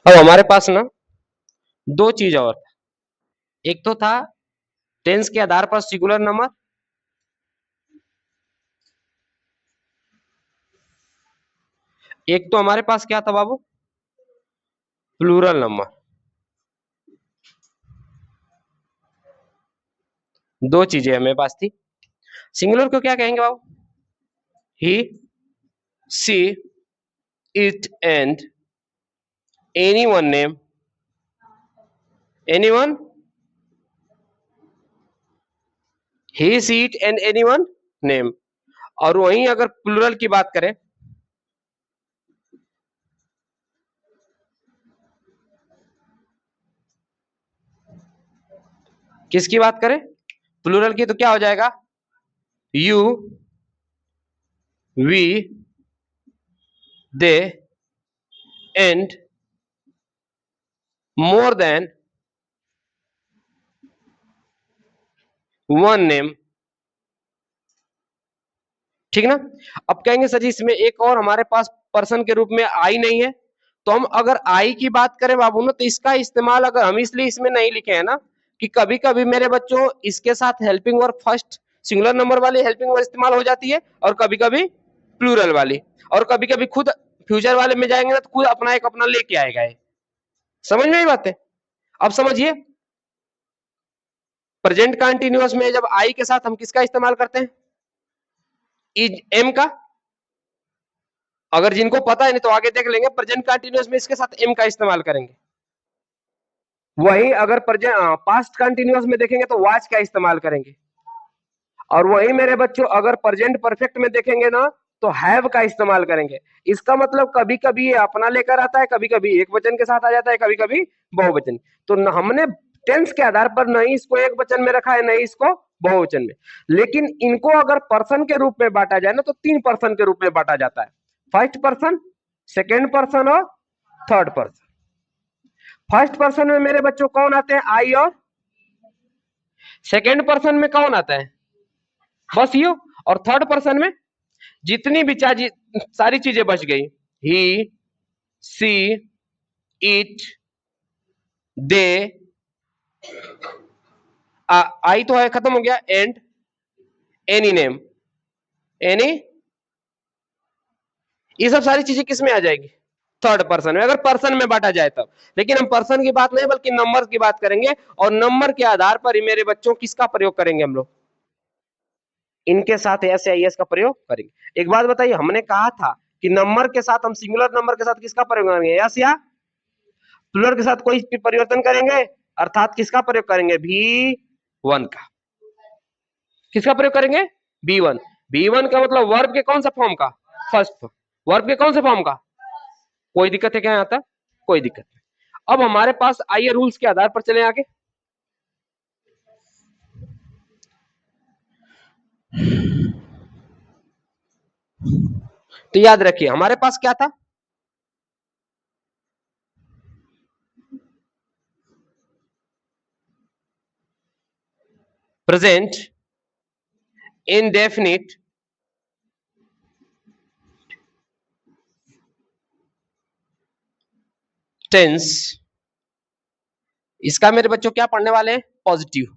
अब हमारे पास ना दो चीज और था। एक तो था टेंस के आधार पर सिंगुलर नंबर, एक तो हमारे पास क्या था बाबू, प्लूरल नंबर। दो चीजें हमें पास थी। सिंगुलर को क्या कहेंगे बाबू, he, she, it and any one name, any one, he, she, it and any one name. और वहीं अगर प्लूरल की बात करें, किसकी बात करें, प्लूरल की, तो क्या हो जाएगा, you, we, they and more than one name. ठीक ना। अब कहेंगे सर जी इसमें एक और हमारे पास पर्सन के रूप में आई नहीं है, तो हम अगर आई की बात करें बाबू ना, तो इसका इस्तेमाल अगर हम इसलिए इसमें नहीं लिखे हैं ना कि कभी कभी मेरे बच्चों इसके साथ helping verb first singular number वाली हेल्पिंग वर्ब इस्तेमाल हो जाती है, और कभी कभी प्लूरल वाली, और कभी कभी खुद फ्यूचर वाले में जाएंगे ना तो खुद अपना एक अपना लेके आएगा ये। समझ में आई बात है। अब समझिए, प्रेजेंट कंटिन्यूअस में जब आई के साथ हम किसका इस्तेमाल करते हैं, इज एम का। अगर जिनको पता है नहीं तो आगे देख लेंगे, प्रेजेंट कंटिन्यूअस में इसके साथ एम का इस्तेमाल करेंगे। वही अगर पास्ट कंटिन्यूअस में देखेंगे तो वाज का इस्तेमाल करेंगे। और वही मेरे बच्चों अगर प्रेजेंट परफेक्ट में देखेंगे ना तो हैव का इस्तेमाल करेंगे। इसका मतलब कभी कभी ये अपना लेकर आता है, कभी कभी एक वचन के साथ आ जाता है, कभी कभी बहुवचन। तो हमने टेंस के आधार पर नहीं इसको एक वचन में रखा है, नहीं इसको बहुवचन में। लेकिन इनको अगर पर्सन के रूप में बांटा जाए ना तो तीन पर्सन के रूप में बांटा जाता है, फर्स्ट पर्सन, सेकेंड पर्सन और थर्ड पर्सन। फर्स्ट पर्सन में मेरे बच्चों कौन आते हैं, आई, और सेकेंड पर्सन में कौन आता है, बस यू। और थर्ड पर्सन में जितनी भी सारी चीजें बच गई, ही, सी, इट, दे, आई तो है खत्म हो गया, एंड एनी नेम, एनी, ये सब सारी चीजें किस में आ जाएगी, थर्ड पर्सन में, अगर पर्सन में बांटा जाए तब। लेकिन हम पर्सन की बात नहीं बल्कि नंबर की बात करेंगे, और नंबर के आधार पर ही मेरे बच्चों किसका प्रयोग करेंगे हम लोग, इनके साथ एस या एस का प्रयोग करेंगे। एक बात बताइए, हमने कहा था कि नंबर के साथ हम सिंगुलर नंबर के साथ किसका प्रयोग करेंगे, यस या प्लूरल के साथ कोई परिवर्तन करेंगे, अर्थात किसका प्रयोग करेंगे, भी वन का। किसका प्रयोग करेंगे, बी वन। बी वन का मतलब वर्ब के कौन सा फॉर्म का, फर्स्ट। वर्ब के कौन से फॉर्म का, कोई दिक्कत है क्या यहाँ तक, कोई दिक्कत नहीं। अब हमारे पास आइए रूल्स के आधार पर चले आगे। तो याद रखिए हमारे पास क्या था, प्रेजेंट इनडेफिनिट टेंस, इसका मेरे बच्चों क्या पढ़ने वाले हैं, पॉजिटिव।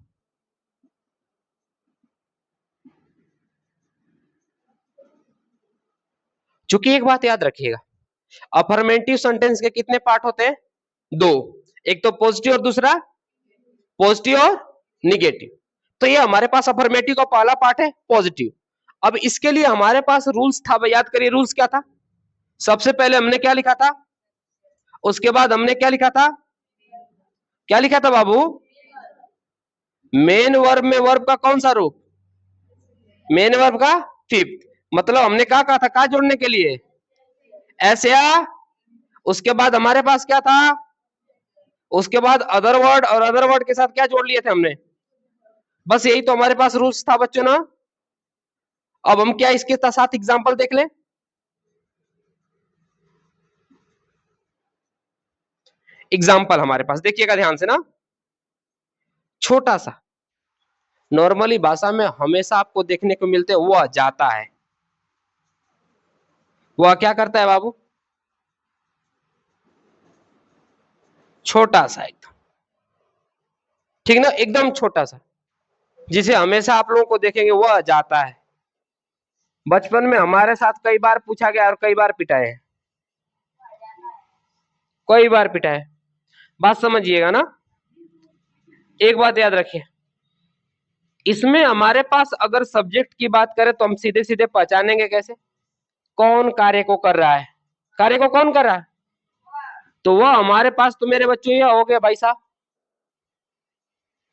चूंकि एक बात याद रखिएगा, अफर्मेटिव सेंटेंस के कितने पार्ट होते हैं, दो, एक तो पॉजिटिव और दूसरा पॉजिटिव और निगेटिव। तो ये हमारे पास अफर्मेटिव का पहला पार्ट है पॉजिटिव। अब इसके लिए हमारे पास रूल्स था, याद करिए रूल्स क्या था। सबसे पहले हमने क्या लिखा था, उसके बाद हमने क्या लिखा था, क्या लिखा था बाबू, मेन वर्ब में वर्ब का कौन सा रूप, मेन वर्ब का फिफ्थ। मतलब हमने कहा था क्या जोड़ने के लिए, एस या, उसके बाद हमारे पास क्या था, उसके बाद अदर वर्ड, और अदर वर्ड के साथ क्या जोड़ लिए थे हमने, बस यही तो हमारे पास रूल्स था बच्चों ना। अब हम क्या इसके साथ एग्जांपल देख लें। एग्जांपल हमारे पास देखिएगा ध्यान से ना, छोटा सा, नॉर्मली भाषा में हमेशा आपको देखने को मिलते हैं, वह जाता है, वह क्या करता है बाबू, छोटा सा एकदम, ठीक ना, एकदम छोटा सा, जिसे हमेशा आप लोगों को देखेंगे वह जाता है। बचपन में हमारे साथ कई बार पूछा गया और कई बार पिटाए हैं, कई बार पिटाए। बात समझिएगा ना, एक बात याद रखिए, इसमें हमारे पास अगर सब्जेक्ट की बात करें तो हम सीधे सीधे पहचानेंगे कैसे, कौन कार्य को कर रहा है, कार्य को कौन कर रहा है, तो वह हमारे पास तो मेरे बच्चों ये हो गया भाई साहब,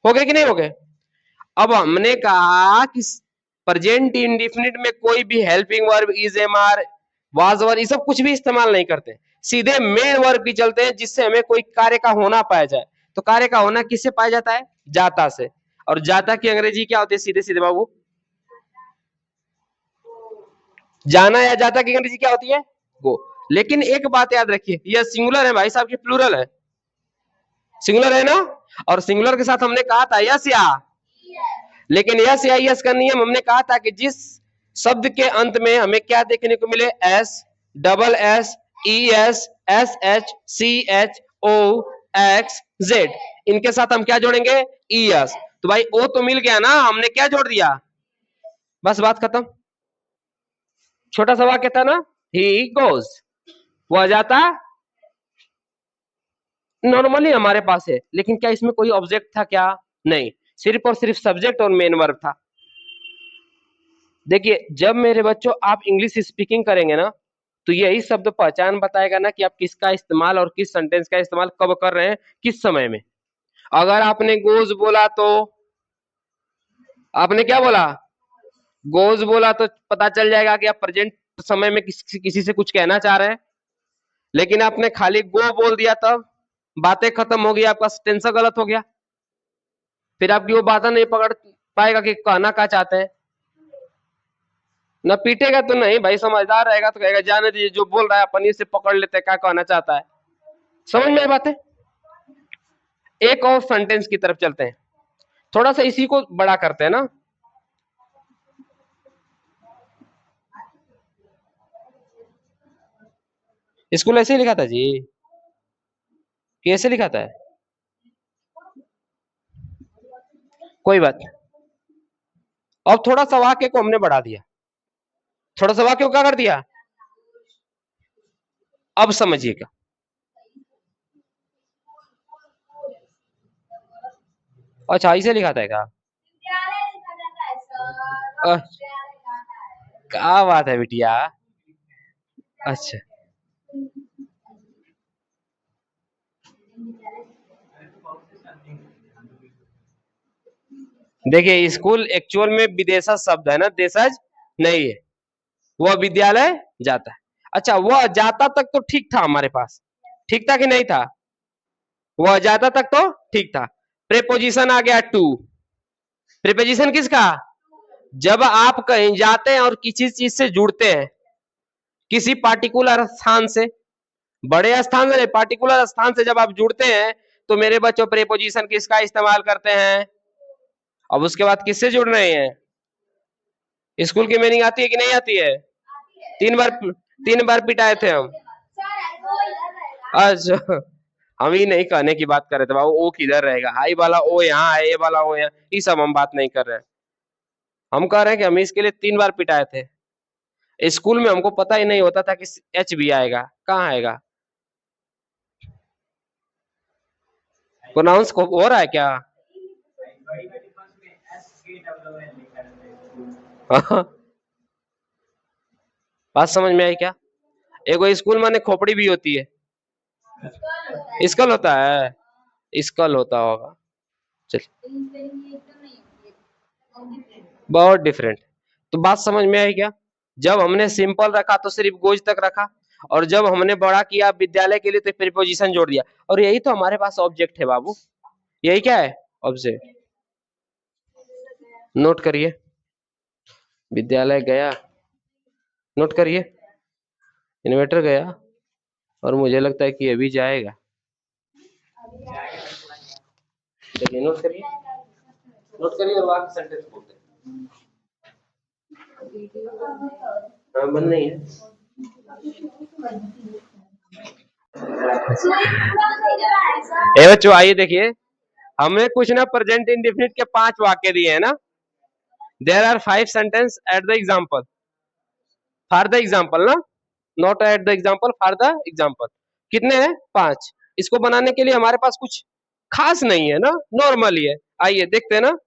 हो गए कि नहीं हो गए। अब हमने कहा कि प्रेजेंट इंडेफिनिट में कोई भी helping verb, is, am, are, was were, ये सब कुछ भी इस्तेमाल नहीं करते, सीधे मेन वर्ब की चलते हैं, जिससे हमें कोई कार्य का होना पाया जाए। तो कार्य का होना किससे पाया जाता है, जाता से। और जाता की अंग्रेजी क्या होती है, सीधे सीधे बाबू, जाना या जाता की अंग्रेजी क्या होती है, गो। लेकिन एक बात याद रखिए, यह सिंगुलर है भाई साहब की प्लूरल है, सिंगुलर है ना, और सिंगुलर के साथ हमने कहा था यस या, लेकिन यस या यस का नियम हमने कहा था कि जिस शब्द के अंत में हमें क्या देखने को मिले, S, double S, E S, S H, C H, O, X, Z, इनके साथ हम क्या जोड़ेंगे, ई एस। तो भाई ओ तो मिल गया ना, हमने क्या जोड़ दिया, बस बात खत्म। छोटा सा वाक्य था ना, ही गोज, वह जाता, नॉर्मली हमारे पास है, लेकिन क्या इसमें कोई ऑब्जेक्ट था क्या, नहीं, सिर्फ और सिर्फ सब्जेक्ट और मेन वर्ब था। देखिए जब मेरे बच्चों आप इंग्लिश स्पीकिंग करेंगे ना, तो यही शब्द पहचान बताएगा ना कि आप किसका इस्तेमाल और किस सेंटेंस का इस्तेमाल कब कर रहे हैं, किस समय में। अगर आपने गोज बोला तो, आपने क्या बोला, गोज बोला तो पता चल जाएगा कि आप प्रेजेंट समय में किसी से कुछ कहना चाह रहे हैं। लेकिन आपने खाली गो बोल दिया तब बातें खत्म हो गई, आपका टेंशन गलत हो गया, फिर आपकी वो बातें नहीं पकड़ पाएगा कि कहना क्या चाहते हैं। न पीटेगा तो नहीं भाई, समझदार रहेगा तो कहेगा जाने दीजिए, जो बोल रहा है अपन से पकड़ लेते हैं, क्या कहना चाहता है। समझ में आई बात है। एक और सेंटेंस की तरफ चलते हैं, थोड़ा सा इसी को बड़ा करते हैं ना। स्कूल ऐसे ही लिखा था जी, कैसे लिखा था, कोई बात। अब थोड़ा सा वाक्य को हमने बढ़ा दिया, थोड़ा सा वाक्य को क्या कर दिया, अब समझिएगा। अच्छा इसे लिखा था क्या, क्या बात है बिटिया, अच्छा देखिए स्कूल एक्चुअल में विदेशज शब्द है ना, देशज नहीं है, वह विद्यालय जाता है। अच्छा वह जाता तक तो ठीक था हमारे पास, ठीक था कि नहीं था, वह जाता तक तो ठीक था। प्रेपोजिशन आ गया टू, प्रेपोजिशन किसका, जब आप कहीं जाते हैं और किसी चीज से जुड़ते हैं, किसी पार्टिकुलर स्थान से, बड़े स्थान से, पार्टिकुलर स्थान से जब आप जुड़ते हैं, तो मेरे बच्चों प्रेपोजिशन किसका इस्तेमाल करते हैं। अब उसके बाद किससे जुड़ रहे हैं, स्कूल की मीनिंग आती है कि नहीं आती है, 3 बार, 3 बार पिटाए थे हम। अच्छा हम ही नहीं कहने की बात कर रहे थे बाबू, ओ किधर रहेगा, आई वाला ओ यहाँ है, ए वाला ओ यहाँ, ये सब हम बात नहीं कर रहे हैं। हम कह रहे हैं कि हम इसके लिए 3 बार पिटाए थे। स्कूल में हमको पता ही नहीं होता था कि एच भी आएगा, कहाँ आएगा, प्रोनाउंस को हो रहा है क्या बात समझ में आई क्या। एगो स्कूल में खोपड़ी भी होती है, स्कल होता है, स्कल होता होगा, चल बहुत डिफरेंट। तो बात समझ में आई क्या, जब हमने सिंपल रखा तो सिर्फ गोज तक रखा, और जब हमने बड़ा किया विद्यालय के लिए तो प्रीपोजिशन जोड़ दिया, और यही तो हमारे पास ऑब्जेक्ट है बाबू, यही क्या है, ऑब्जेक्ट। नोट करिए, विद्यालय गया, नोट करिए, इन्वर्टर गया, और मुझे लगता है कि अभी जाएगा, देखिए नोट करिए, नोट करिए और वाक्य सेंटेंस बोलते हैं। हाँ बंद नहीं है, ए बच्चों आइए देखिए, हमें कुछ ना प्रेजेंट इंडेफिनिट के 5 वाक्य दिए हैं ना। There are 5 sentence at the example, for the example ना, not at the example, for the example. कितने हैं? 5। इसको बनाने के लिए हमारे पास कुछ खास नहीं है ना, नॉर्मल ही है। आइए देखते हैं ना,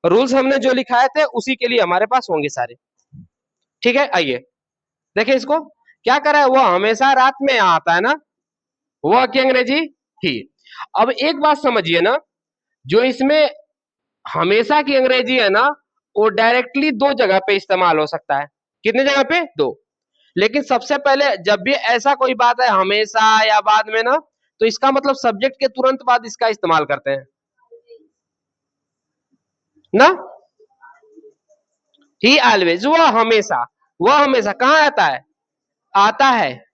रूल्स हमने जो लिखाए थे उसी के लिए हमारे पास होंगे सारे। ठीक है, आइए देखिए इसको क्या करा है, वो हमेशा रात में आता है ना, वो की अंग्रेजी ही। अब एक बात समझिए ना, जो इसमें हमेशा की अंग्रेजी है ना, वो डायरेक्टली 2 जगह पे इस्तेमाल हो सकता है। कितने जगह पे? 2। लेकिन सबसे पहले जब भी ऐसा कोई बात है हमेशा या बाद में ना, तो इसका मतलब सब्जेक्ट के तुरंत बाद इसका इस्तेमाल करते हैं ना। ही ऑलवेज, वह हमेशा कहाँ आता है? आता है।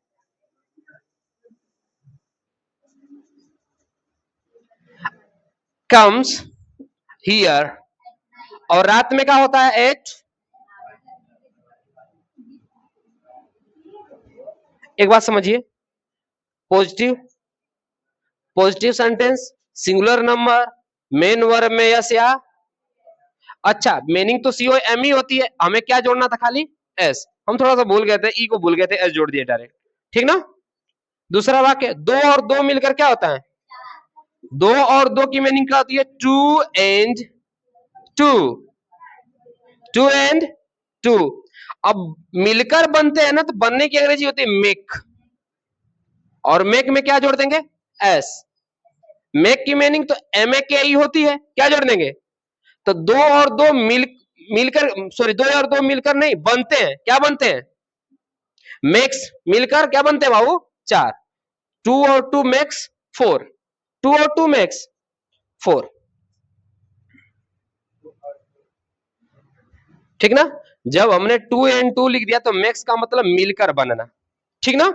कम्स हियर, और रात में क्या होता है? एट। एक बात समझिए, positive positive sentence, singular number, main verb में यस या। अच्छा, मीनिंग तो सी ओ एम ही होती है, हमें क्या जोड़ना था? खाली एस। हम थोड़ा सा भूल गए थे, ई को भूल गए थे, एस जोड़ दिए डायरेक्ट। ठीक ना। दूसरा वाक्य, 2 और 2 मिलकर क्या होता है? 2 और 2 की मीनिंग क्या होती है? 2 एंड 2, 2 एंड 2। अब मिलकर बनते हैं ना, तो बनने की अंग्रेजी होती है मेक, और मेक में क्या जोड़ देंगे? एस। मेक की मीनिंग तो एम ए के ई होती है, क्या जोड़ देंगे? तो 2 और 2 मिलकर, सॉरी 2 और 2 मिलकर नहीं बनते हैं, क्या बनते हैं? मेक्स। मिलकर क्या बनते हैं बाबू? 4। 2 और 2 मेक्स 4, 2 और 2 मेक्स 4। ठीक ना। जब हमने 2 एंड 2 लिख दिया तो मैक्स का मतलब मिलकर बनना। ठीक ना।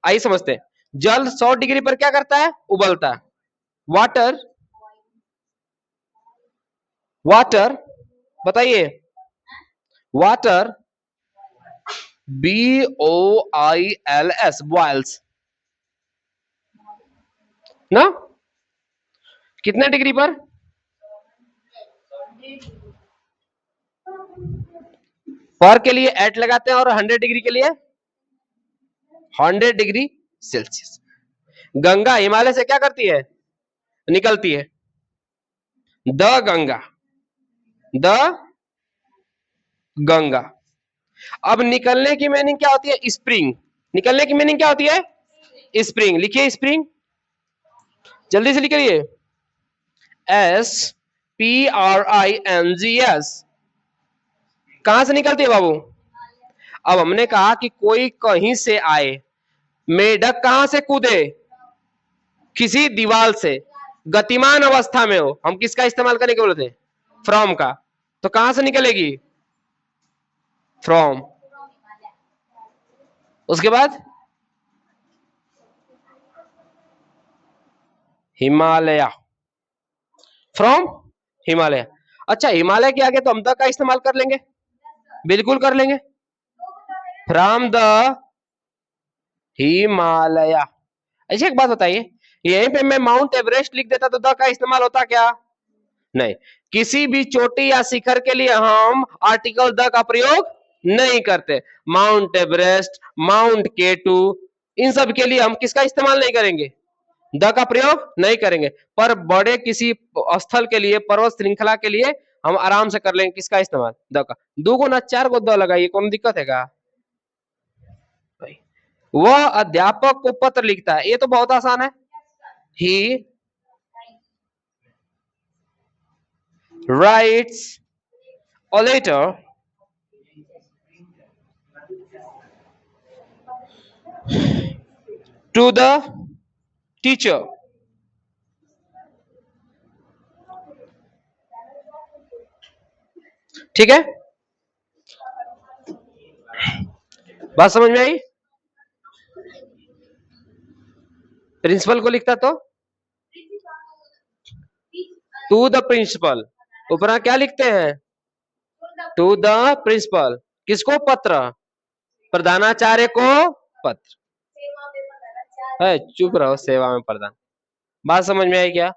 आइए समझते हैं, जल 100 डिग्री पर क्या करता है? उबलता है। वाटर, वाटर बताइए, वाटर BOILS, बॉयल्स ना। कितने डिग्री पर? पर के लिए एट लगाते हैं, और 100 डिग्री के लिए 100 डिग्री सेल्सियस। गंगा हिमालय से क्या करती है? निकलती है। The Ganga, the Ganga. अब निकलने की मीनिंग क्या होती है? स्प्रिंग। निकलने की मीनिंग क्या होती है? स्प्रिंग। लिखिए स्प्रिंग, जल्दी से लिखिए, SPRINGS। कहां से निकलती है बाबू? अब हमने कहा कि कोई कहीं से आए, मेढक कहां से कूदे? किसी दीवार से, गतिमान अवस्था में हो, हम किसका इस्तेमाल करने के बोले थे? फ्रॉम का। तो कहां से निकलेगी? फ्रॉम। उसके बाद हिमालय, फ्रॉम हिमालय। अच्छा, हिमालय के आगे तो हम द का इस्तेमाल कर लेंगे, बिल्कुल कर लेंगे, फ्रॉम द हिमालय। अच्छा एक बात बताइए, यहीं पे मैं माउंट एवरेस्ट लिख देता तो द का इस्तेमाल होता क्या? नहीं। किसी भी चोटी या शिखर के लिए हम आर्टिकल द का प्रयोग नहीं करते। माउंट एवरेस्ट, माउंट केटू, इन सब के लिए हम किसका इस्तेमाल नहीं करेंगे? द का प्रयोग नहीं करेंगे। पर बड़े किसी स्थल के लिए, पर्वत श्रृंखला के लिए हम आराम से कर लेंगे किसका इस्तेमाल? द का। 2 को ना 4 को द लगाइए, कौन दिक्कत है का? वह अध्यापक को पत्र लिखता है, ये तो बहुत आसान है। ही writes a letter to the teacher। ठीक है, बात समझ में आई? प्रिंसिपल को लिखता तो टू द प्रिंसिपल, ऊपर क्या लिखते हैं? To the principal. किसको? पत्र। प्रधानाचार्य को पत्र। है, चुप रहो, सेवा में प्रधान। बात समझ में आई क्या?